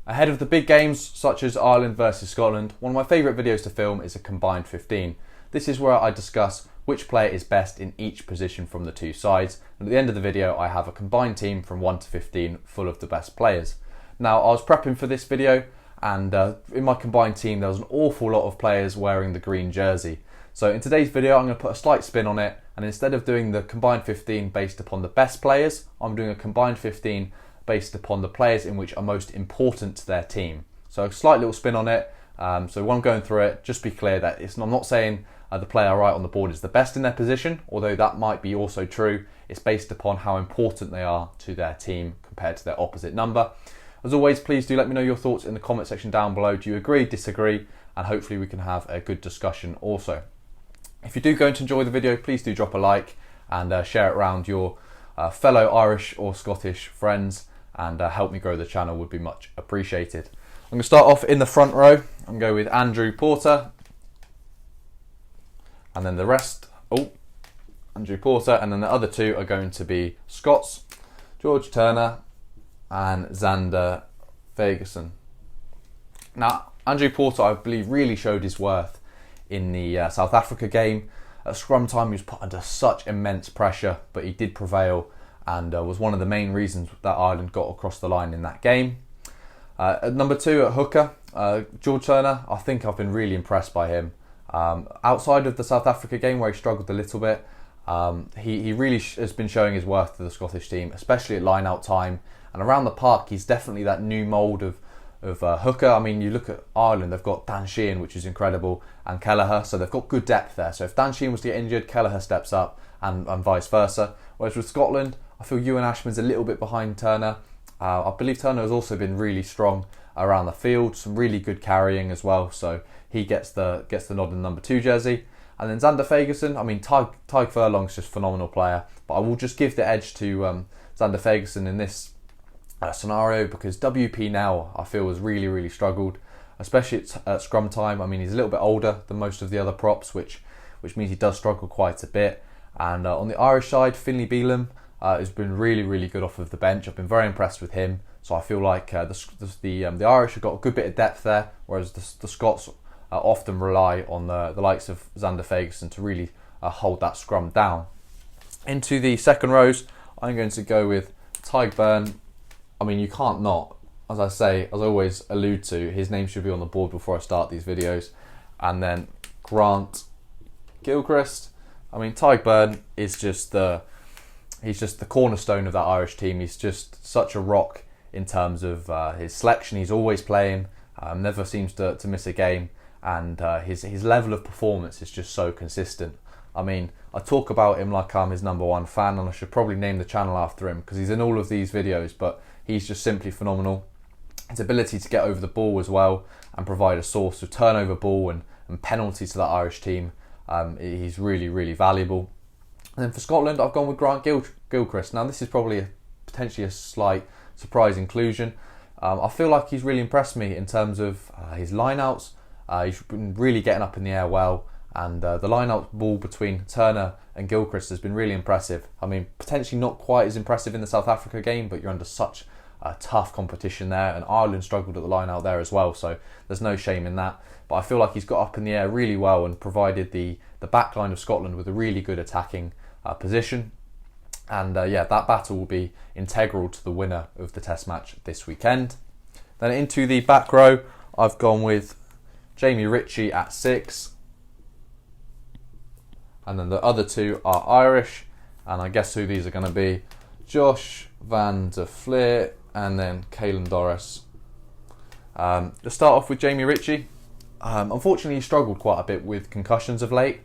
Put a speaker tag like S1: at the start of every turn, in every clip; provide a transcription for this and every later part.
S1: Ahead of the big games such as Ireland versus Scotland, one of my favourite videos to film is a combined 15. This is where I discuss which player is best in each position from the two sides, and at the end of the video I have a combined team from 1 to 15 full of the best players. Now, I was prepping for this video and in my combined team there was an awful lot of players wearing the green jersey. So in today's video I'm going to put a slight spin on it, and instead of doing the combined 15 based upon the best players, I'm doing a combined 15 based upon the players in which are most important to their team. So a slight little spin on it. So when I'm going through it, just be clear that I'm not saying the player right on the board is the best in their position, although that might be also true. It's based upon how important they are to their team compared to their opposite number. As always, please do let me know your thoughts in the comment section down below. Do you agree, disagree? And hopefully we can have a good discussion also. If you do going to enjoy the video, please do drop a like and share it around your fellow Irish or Scottish friends, and help me grow the channel would be much appreciated. I'm going to start off in the front row. I'm going to go with Andrew Porter, and then the rest, Andrew Porter, and then the other two are going to be Scots, George Turner and Zander Fagerson. Now, Andrew Porter, I believe, really showed his worth in the South Africa game. At scrum time, he was put under such immense pressure, but he did prevail and was one of the main reasons that Ireland got across the line in that game. At number 2 at hooker, George Turner, I think I've been really impressed by him. Outside of the South Africa game where he struggled a little bit, he really has been showing his worth to the Scottish team, especially at line-out time. And around the park, he's definitely that new mould of hooker. I mean, you look at Ireland, they've got Dan Sheehan, which is incredible, and Kelleher, so they've got good depth there. So if Dan Sheehan was to get injured, Kelleher steps up, and vice versa. Whereas with Scotland, I feel Ewan Ashman's a little bit behind Turner. I believe Turner has also been really strong around the field, some really good carrying as well, so he gets the nod in the number 2 jersey. And then Zander Fagerson, I mean, Tyg Furlong's just a phenomenal player, but I will just give the edge to Zander Fagerson in this scenario, because WP now I feel has really struggled, especially at scrum time. I mean, he's a little bit older than most of the other props, which means he does struggle quite a bit. And on the Irish side, Finlay Bealham has been really good off of the bench. I've been very impressed with him, so I feel like the Irish have got a good bit of depth there, whereas the Scots often rely on the likes of Zander Fagerson to really hold that scrum down. Into the second rows, I'm going to go with Tadhg Beirne. I mean, you can't not, as I always allude to, his name should be on the board before I start these videos. And then Grant Gilchrist. I mean, Tadhg Beirne is he's just the cornerstone of that Irish team. He's just such a rock in terms of his selection. He's always playing, never seems to miss a game, and his level of performance is just so consistent. I mean, I talk about him like I'm his number 1 fan, and I should probably name the channel after him because he's in all of these videos, but he's just simply phenomenal. His ability to get over the ball as well and provide a source of turnover ball and penalty to that Irish team, he's really valuable. And then for Scotland, I've gone with Grant Gilchrist. Now, this is probably potentially a slight surprise inclusion. I feel like he's really impressed me in terms of his line-outs. He's been really getting up in the air well, and the line-out ball between Turner and Gilchrist has been really impressive. I mean, potentially not quite as impressive in the South Africa game, but you're under such tough competition there, and Ireland struggled at the line-out there as well, so there's no shame in that. But I feel like he's got up in the air really well and provided the back line of Scotland with a really good attacking position. And that battle will be integral to the winner of the Test match this weekend. Then into the back row, I've gone with Jamie Ritchie at 6, and then the other two are Irish, and I guess who these are going to be: Josh van der Fleer and then Caelan Doris. Let's start off with Jamie Ritchie. Unfortunately, he struggled quite a bit with concussions of late.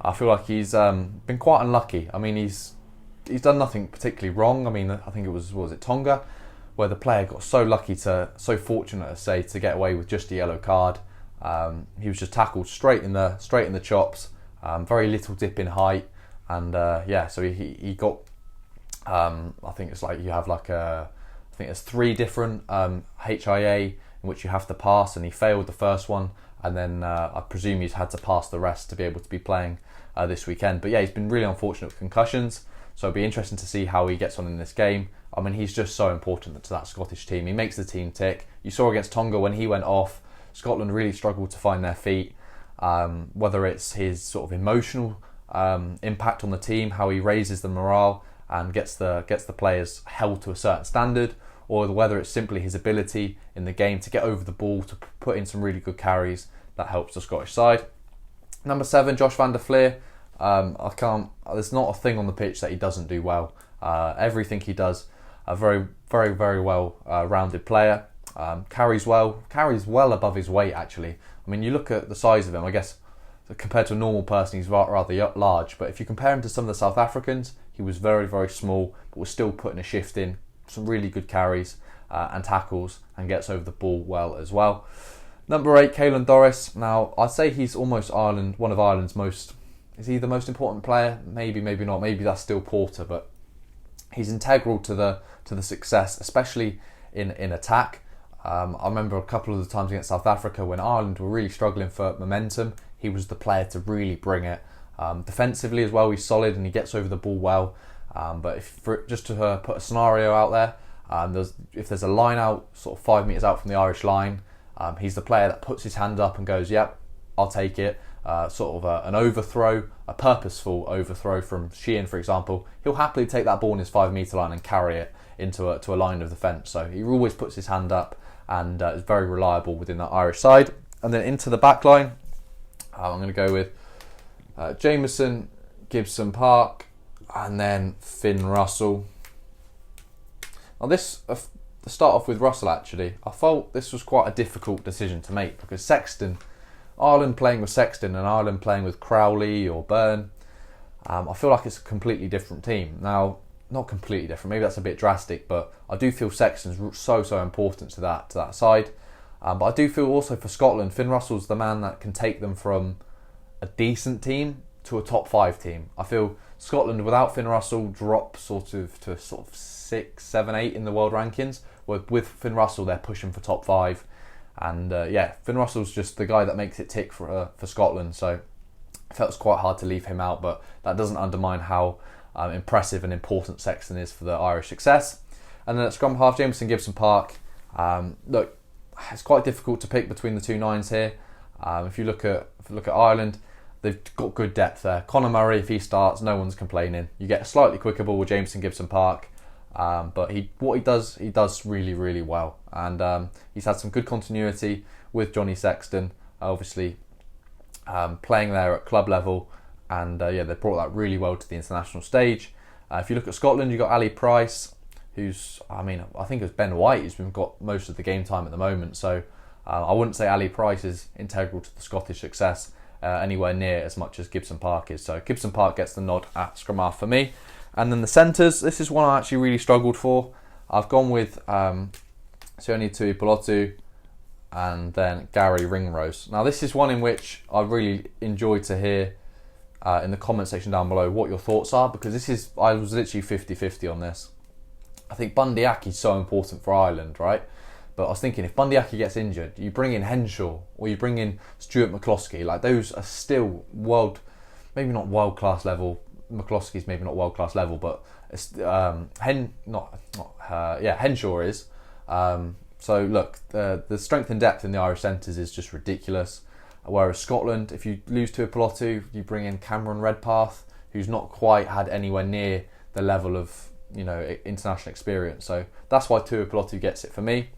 S1: I feel like he's been quite unlucky. I mean, he's done nothing particularly wrong. I mean, I think it was Tonga, where the player got so fortunate to get away with just a yellow card. He was just tackled straight in the chops. Very little dip in height, and so he got. I think it's like you have I think there's 3 different HIA in which you have to pass, and he failed the first one, and then I presume he's had to pass the rest to be able to be playing this weekend. But yeah, he's been really unfortunate with concussions, So it'll be interesting to see how he gets on in this game. I mean, he's just so important to that Scottish team. He makes the team tick. You saw against Tonga when he went off, Scotland really struggled to find their feet. Whether it's his sort of emotional impact on the team, how he raises the morale and gets the players held to a certain standard, or whether it's simply his ability in the game to get over the ball, to put in some really good carries, that helps the Scottish side. Number 7, Josh van der Fleer. There's not a thing on the pitch that he doesn't do well. Everything he does, a very, very, very well rounded player. Carries well above his weight, actually. I mean, you look at the size of him, I guess, compared to a normal person, he's rather large. But if you compare him to some of the South Africans, he was very, very small, but was still putting a shift in, some really good carries and tackles, and gets over the ball well as well. Number 8, Caelan Doris. Now, I'd say he's almost one of Ireland's most... Is he the most important player? Maybe, maybe not. Maybe that's still Porter, but he's integral to the success, especially in attack. I remember a couple of the times against South Africa when Ireland were really struggling for momentum. He was the player to really bring it. Defensively as well, he's solid and he gets over the ball well. But just to put a scenario out there, if there's a line out, sort of 5 metres out from the Irish line, he's the player that puts his hand up and goes, "Yep, I'll take it." Sort of an overthrow, a purposeful overthrow from Sheehan, for example. He'll happily take that ball in his 5 metre line and carry it into a line of defence. So he always puts his hand up and is very reliable within that Irish side. And then into the back line, I'm going to go with Jameson, Gibson Park, and then Finn Russell. Now this, to start off with Russell actually, I felt this was quite a difficult decision to make because Ireland playing with Sexton and Ireland playing with Crowley or Byrne, I feel like it's a completely different team. Now, not completely different, maybe that's a bit drastic, but I do feel Sexton's so important to that side. But I do feel also for Scotland, Finn Russell's the man that can take them from a decent team to a top 5 team. I feel Scotland without Finn Russell drop to 6, 7, 8 in the world rankings. With Finn Russell, they're pushing for top 5. And Finn Russell's just the guy that makes it tick for Scotland. So I felt it was quite hard to leave him out, but that doesn't undermine how impressive and important Sexton is for the Irish success. And then at scrum half, Jameson, Gibson Park. Look, it's quite difficult to pick between the two nines here. If you look at Ireland, they've got good depth there. Conor Murray, if he starts, no one's complaining. You get a slightly quicker ball with Jameson, Gibson Park. But he does really, really well. And he's had some good continuity with Johnny Sexton, obviously playing there at club level. And they brought that really well to the international stage. If you look at Scotland, you've got Ali Price, who's, I think it's Ben White who's got most of the game time at the moment. So I wouldn't say Ali Price is integral to the Scottish success anywhere near as much as Gibson Park is. So Gibson Park gets the nod at scrum half for me. And then the centres, this is one I actually really struggled for. I've gone with Sione Tuipulotu and then Gary Ringrose. Now this is one in which I really enjoyed to hear in the comment section down below what your thoughts are, because I was literally 50-50 on this. I think Bundy Aki is so important for Ireland, right? But I was thinking, if Bundy Aki gets injured, you bring in Henshaw or you bring in Stuart McCloskey. Like, those are still maybe not world-class level. McCloskey's maybe not world-class level, but Henshaw is. So look, the strength and depth in the Irish centres is just ridiculous. Whereas Scotland, if you lose to a Tuipulotu, you bring in Cameron Redpath, who's not quite had anywhere near the level of international experience. So that's why Tuipulotu gets it for me.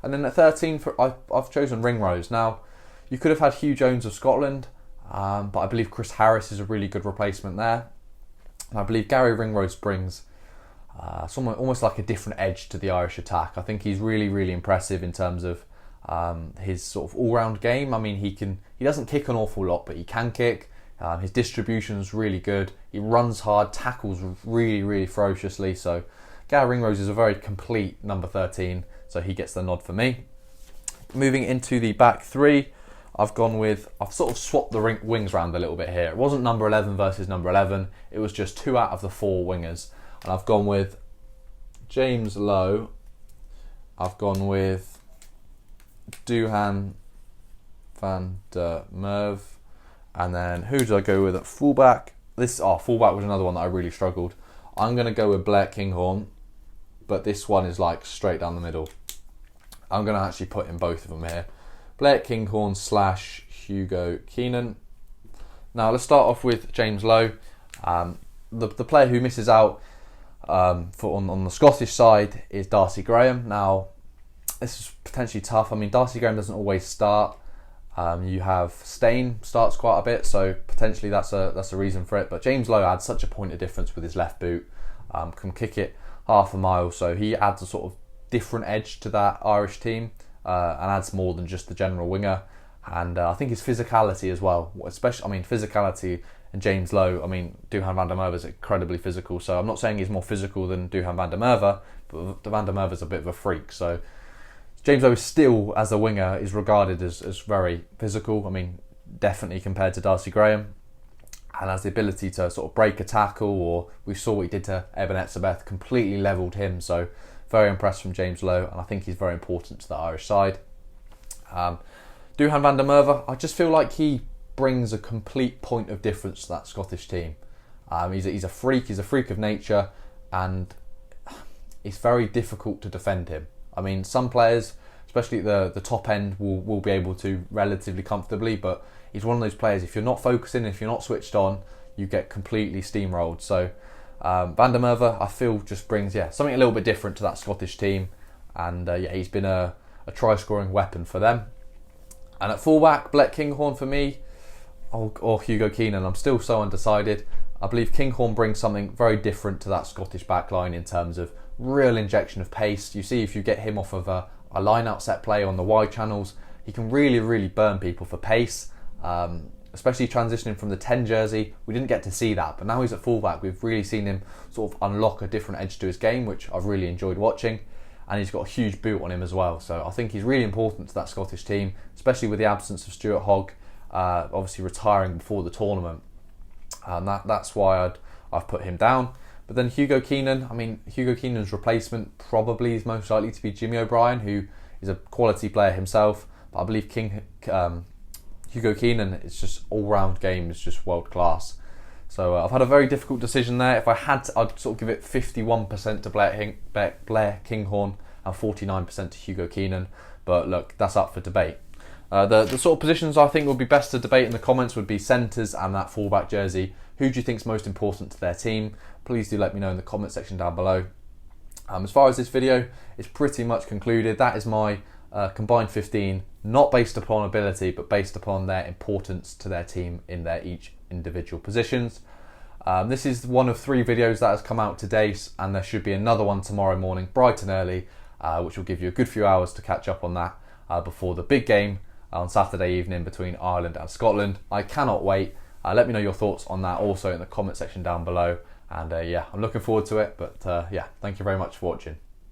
S1: And then at 13, I've chosen Ringrose. Now, you could have had Hugh Jones of Scotland, but I believe Chris Harris is a really good replacement there. And I believe Gary Ringrose brings almost like a different edge to the Irish attack. I think he's really, really impressive in terms of his sort of all-round game. I mean, he doesn't kick an awful lot, but he can kick. His distribution is really good. He runs hard, tackles really, really ferociously. So Gary Ringrose is a very complete number 13, so he gets the nod for me. Moving into the back three, I've sort of swapped the wings around a little bit here. It wasn't number 11 versus number 11. It was just 2 out of the 4 wingers. And I've gone with James Lowe. I've gone with Duhan van der Merwe. And then who did I go with at fullback? Fullback was another one that I really struggled. I'm going to go with Blair Kinghorn, but this one is like straight down the middle. I'm going to actually put in both of them here. Blair Kinghorn / Hugo Keenan. Now let's start off with James Lowe. The player who misses out on the Scottish side is Darcy Graham. Now this is potentially tough. I mean, Darcy Graham doesn't always start. You have Stain starts quite a bit, so potentially that's a reason for it. But James Lowe adds such a point of difference with his left boot, can kick it half a mile, so he adds a sort of different edge to that Irish team, and adds more than just the general winger. And I think his physicality as well, especially, I mean, physicality and James Lowe, I mean, Duhan van der Merwe is incredibly physical, so I'm not saying he's more physical than Duhan van der Merwe, but Van der Merwe is a bit of a freak, so James Lowe still, as a winger, is regarded as very physical. I mean, definitely compared to Darcy Graham, and has the ability to sort of break a tackle, or we saw what he did to Eben Etzebeth, completely levelled him, so very impressed from James Lowe, and I think he's very important to the Irish side. Duhan van der Merwe, I just feel like he brings a complete point of difference to that Scottish team. He's a freak of nature, and it's very difficult to defend him. I mean, some players, especially at the top end, will be able to relatively comfortably, but he's one of those players, if you're not focusing, if you're not switched on, you get completely steamrolled. So Van der Merwe, I feel, just brings something a little bit different to that Scottish team, and he's been a try-scoring weapon for them. And at fullback, Blair Kinghorn for me, or Hugo Keenan, I'm still so undecided. I believe Kinghorn brings something very different to that Scottish backline in terms of real injection of pace. You see, if you get him off of a line-out set play on the wide channels, he can really, really burn people for pace, especially transitioning from the 10 jersey. We didn't get to see that, but now he's at fullback, we've really seen him sort of unlock a different edge to his game, which I've really enjoyed watching, and he's got a huge boot on him as well, so I think he's really important to that Scottish team, especially with the absence of Stuart Hogg, obviously retiring before the tournament, and that's why I've put him down. But then Hugo Keenan, I mean, Hugo Keenan's replacement probably is most likely to be Jimmy O'Brien, who is a quality player himself. But I believe Hugo Keenan is just all-round game is just world class. So I've had a very difficult decision there. If I had to, I'd sort of give it 51% to Blair Kinghorn and 49% to Hugo Keenan. But look, that's up for debate. The sort of positions I think would be best to debate in the comments would be centres and that fullback jersey. Who do you think is most important to their team? Please do let me know in the comment section down below. As far as this video, it's pretty much concluded. That is my combined 15, not based upon ability, but based upon their importance to their team in their each individual positions. This is one of 3 videos that has come out today, and there should be another one tomorrow morning, bright and early, which will give you a good few hours to catch up on that before the big game on Saturday evening between Ireland and Scotland. I cannot wait. Let me know your thoughts on that also in the comment section down below. And I'm looking forward to it. But thank you very much for watching.